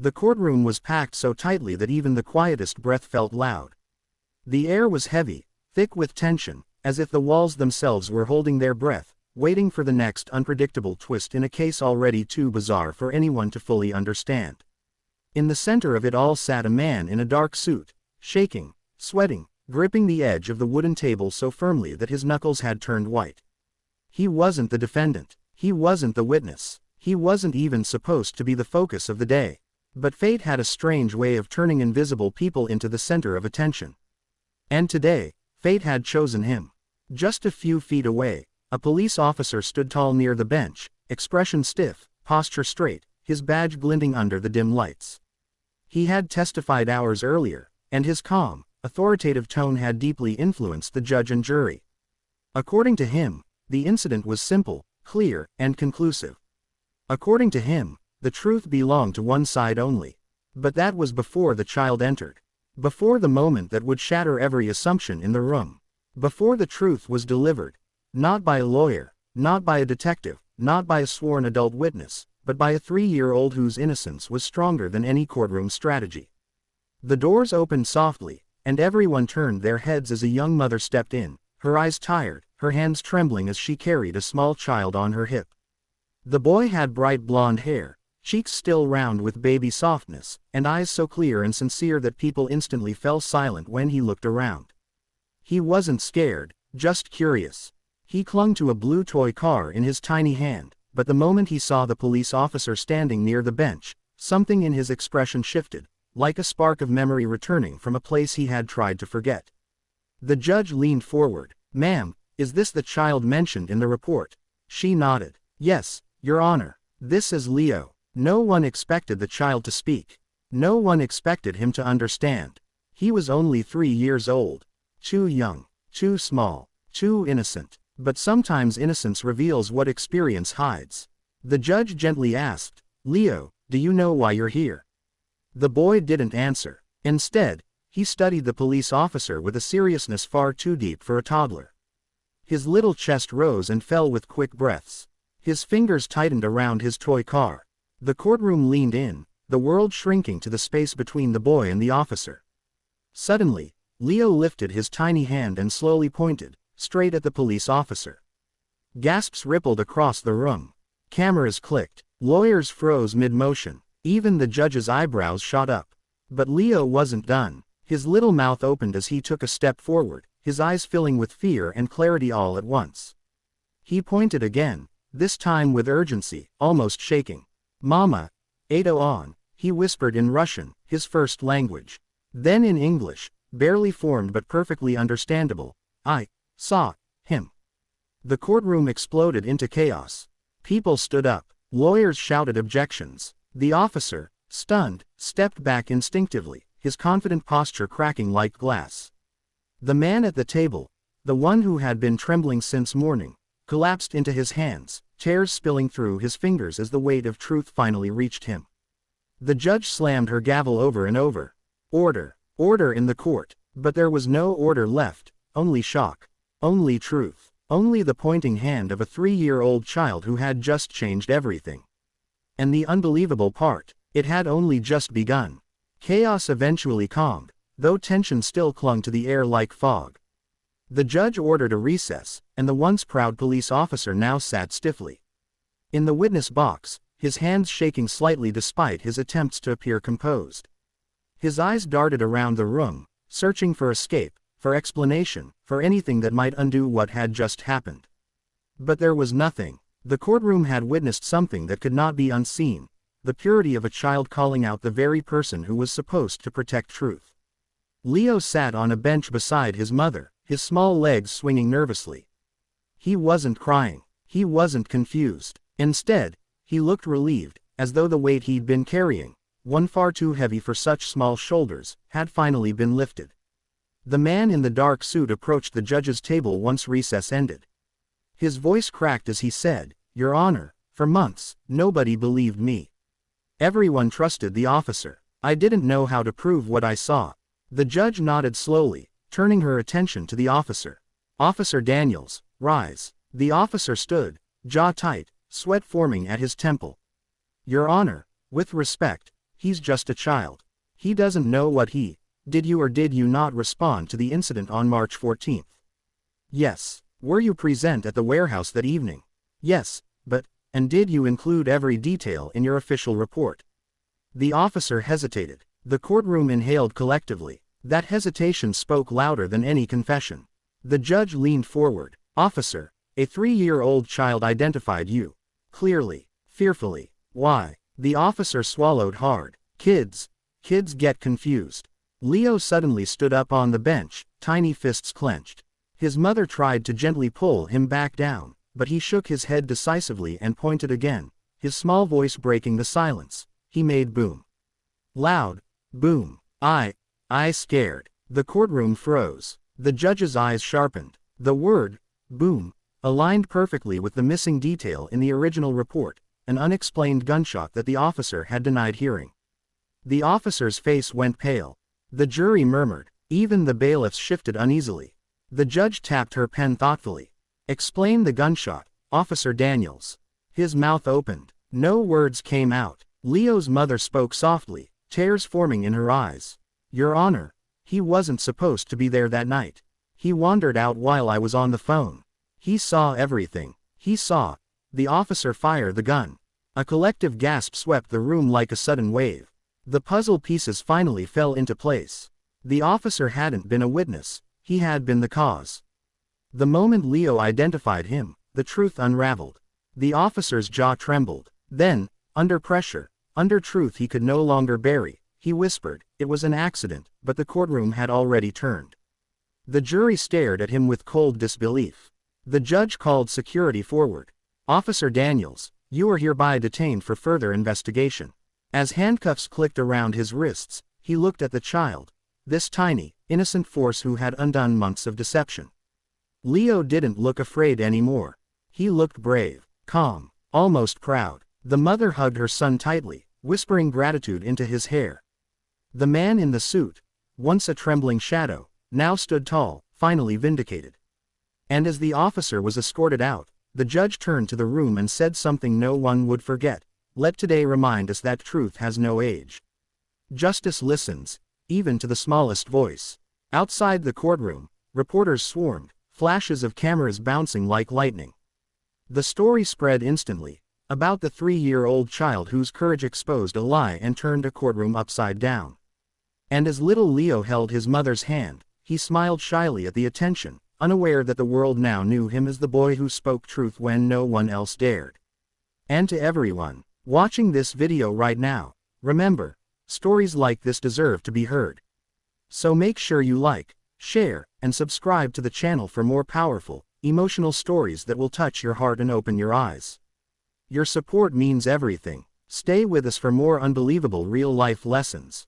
The courtroom was packed so tightly that even the quietest breath felt loud. The air was heavy, thick with tension, as if the walls themselves were holding their breath, waiting for the next unpredictable twist in a case already too bizarre for anyone to fully understand. In the center of it all sat a man in a dark suit, shaking, sweating, gripping the edge of the wooden table so firmly that his knuckles had turned white. He wasn't the defendant. He wasn't the witness. He wasn't even supposed to be the focus of the day. But fate had a strange way of turning invisible people into the center of attention. And today, fate had chosen him. Just a few feet away, a police officer stood tall near the bench, expression stiff, posture straight, his badge glinting under the dim lights. He had testified hours earlier, and his calm, authoritative tone had deeply influenced the judge and jury. According to him, the incident was simple, clear, and conclusive. According to him, the truth belonged to one side only. But that was before the child entered. Before the moment that would shatter every assumption in the room. Before the truth was delivered. Not by a lawyer, not by a detective, not by a sworn adult witness, but by a 3-year-old whose innocence was stronger than any courtroom strategy. The doors opened softly, and everyone turned their heads as a young mother stepped in, her eyes tired, her hands trembling as she carried a small child on her hip. The boy had bright blonde hair, cheeks still round with baby softness, and eyes so clear and sincere that people instantly fell silent when he looked around. He wasn't scared, just curious. He clung to a blue toy car in his tiny hand, but the moment he saw the police officer standing near the bench, something in his expression shifted, like a spark of memory returning from a place he had tried to forget. The judge leaned forward. "Ma'am, is this the child mentioned in the report?" She nodded. "Yes, Your Honor. This is Leo." No one expected the child to speak. No one expected him to understand. He was only 3 years old. Too young, too small, too innocent. But sometimes innocence reveals what experience hides. The judge gently asked, "Leo, do you know why you're here?" The boy didn't answer. Instead, he studied the police officer with a seriousness far too deep for a toddler. His little chest rose and fell with quick breaths. His fingers tightened around his toy car. The courtroom leaned in, the world shrinking to the space between the boy and the officer. Suddenly, Leo lifted his tiny hand and slowly pointed, straight at the police officer. Gasps rippled across the room. Cameras clicked. Lawyers froze mid-motion. Even the judge's eyebrows shot up. But Leo wasn't done. His little mouth opened as he took a step forward, his eyes filling with fear and clarity all at once. He pointed again, this time with urgency, almost shaking. "Mama, Ado on," he whispered in Russian, his first language. Then in English, barely formed but perfectly understandable, "I saw him." The courtroom exploded into chaos. People stood up. Lawyers shouted objections. The officer, stunned, stepped back instinctively, his confident posture cracking like glass. The man at the table, the one who had been trembling since morning, collapsed into his hands, tears spilling through his fingers as the weight of truth finally reached him. The judge slammed her gavel over and over. Order, order in the court. But there was no order left, only shock. Only truth. Only the pointing hand of a 3-year-old child who had just changed everything. And the unbelievable part, it had only just begun. Chaos eventually calmed, though tension still clung to the air like fog. The judge ordered a recess, and the once proud police officer now sat stiffly in the witness box, his hands shaking slightly despite his attempts to appear composed. His eyes darted around the room, searching for escape, for explanation, for anything that might undo what had just happened. But there was nothing. The courtroom had witnessed something that could not be unseen, the purity of a child calling out the very person who was supposed to protect truth. Leo sat on a bench beside his mother, his small legs swinging nervously. He wasn't crying. He wasn't confused. Instead, he looked relieved, as though the weight he'd been carrying, one far too heavy for such small shoulders, had finally been lifted. The man in the dark suit approached the judge's table once recess ended. His voice cracked as he said, "Your Honor, for months, nobody believed me. Everyone trusted the officer. I didn't know how to prove what I saw." The judge nodded slowly, turning her attention to the officer. "Officer Daniels, rise." The officer stood, jaw tight, sweat forming at his temple. "Your Honor, with respect," He's just a child. He doesn't know what he. Did you or did you not respond to the incident on March 14th? Yes. Were you present at the warehouse that evening? Yes, but, and did you include every detail in your official report? The officer hesitated. The courtroom inhaled collectively. That hesitation spoke louder than any confession. The judge leaned forward. Officer, a 3-year-old child identified you. Clearly, fearfully. Why? The officer swallowed hard. Kids get confused. Leo suddenly stood up on the bench, tiny fists clenched. His mother tried to gently pull him back down, but he shook his head decisively and pointed again, his small voice breaking the silence. He made boom. Loud. Boom. I scared. The courtroom froze. The judge's eyes sharpened. The word, boom, aligned perfectly with the missing detail in the original report, an unexplained gunshot that the officer had denied hearing. The officer's face went pale. The jury murmured. Even the bailiffs shifted uneasily. The judge tapped her pen thoughtfully. Explain the gunshot, Officer Daniels. His mouth opened. No words came out. Leo's mother spoke softly, tears forming in her eyes. Your Honor, he wasn't supposed to be there that night. He wandered out while I was on the phone. He saw everything. He saw. The officer fired the gun. A collective gasp swept the room like a sudden wave. The puzzle pieces finally fell into place. The officer hadn't been a witness. He had been the cause. The moment Leo identified him, the truth unraveled. The officer's jaw trembled. Then, under pressure, under truth he could no longer bury, he whispered, it was an accident, but the courtroom had already turned. The jury stared at him with cold disbelief. The judge called security forward. Officer Daniels, you are hereby detained for further investigation. As handcuffs clicked around his wrists, he looked at the child, this tiny, innocent force who had undone months of deception. Leo didn't look afraid anymore. He looked brave, calm, almost proud. The mother hugged her son tightly, whispering gratitude into his hair. The man in the suit, once a trembling shadow, now stood tall, finally vindicated. And as the officer was escorted out, the judge turned to the room and said something no one would forget. Let today remind us that truth has no age. Justice listens, even to the smallest voice. Outside the courtroom, reporters swarmed, flashes of cameras bouncing like lightning. The story spread instantly, about the 3-year-old child whose courage exposed a lie and turned a courtroom upside down. And as little Leo held his mother's hand, he smiled shyly at the attention, unaware that the world now knew him as the boy who spoke truth when no one else dared. And to everyone watching this video right now, remember, stories like this deserve to be heard. So make sure you like, share, and subscribe to the channel for more powerful, emotional stories that will touch your heart and open your eyes. Your support means everything. Stay with us for more unbelievable real-life lessons.